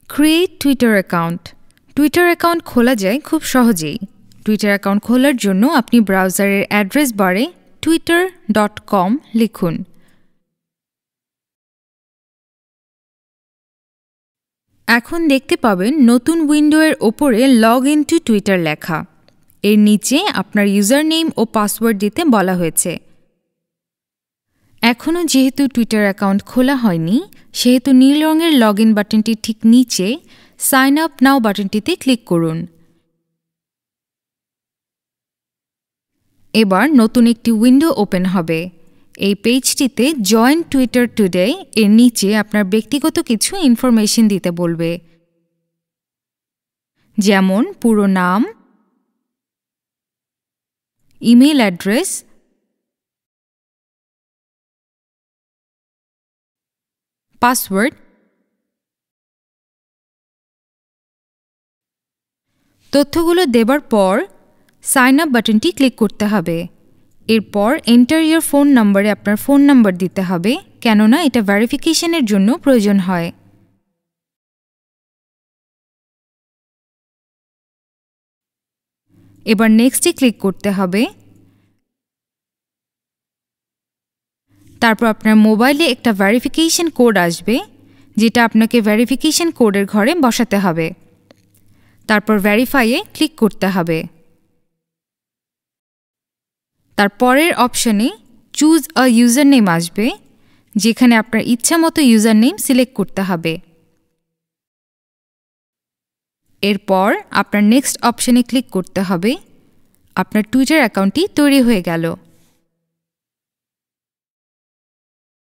Create Twitter account. Twitter account খোলা যায় খুব সহজেই। টুইটার অ্যাকাউন্ট খোলার জন্য আপনি ব্রাউজারের অ্যাড্রেস বারে twitter.com লিখুন। এখন দেখতে পাবেন নতুন উইন্ডোয়ের ওপরে লগ ইন টু টুইটার লেখা। এর নিচে আপনার ইউজার নেম ও পাসওয়ার্ড দিতে বলা হয়েছে। এখনও যেহেতু টুইটার অ্যাকাউন্ট খোলা হয়নি, সেহেতু নীল রঙের লগ ইন বাটনটির ঠিক নিচে সাইন আপ নাও বাটনটিতে ক্লিক করুন। এবার নতুন একটি উইন্ডো ওপেন হবে। এই পেজটিতে জয়েন টুইটার টুডে এর নিচে আপনার ব্যক্তিগত কিছু ইনফরমেশন দিতে বলবে, যেমন পুরো নাম, ইমেল অ্যাড্রেস, পাসওয়ার্ড। তথ্যগুলো দেবার পর সাইন আপ বাটনটি ক্লিক করতে হবে। এরপর এন্টার ইয়োর ফোন নম্বরে আপনার ফোন নাম্বার দিতে হবে, কেননা এটা ভেরিফিকেশনের জন্য প্রয়োজন হয়। এবার নেক্সটে ক্লিক করতে হবে। তারপর আপনার মোবাইলে একটা ভেরিফিকেশন কোড আসবে, যেটা আপনাকে ভেরিফিকেশন কোডের ঘরে বসাতে হবে। তারপর ভেরিফাইয়ে ক্লিক করতে হবে। তারপরের অপশনে চুজ আ ইউজার নেম আসবে, যেখানে আপনার ইচ্ছা মতো ইউজার নেম সিলেক্ট করতে হবে। এরপর আপনার নেক্সট অপশনে ক্লিক করতে হবে। আপনার টুইটার অ্যাকাউন্টটি তৈরি হয়ে গেল।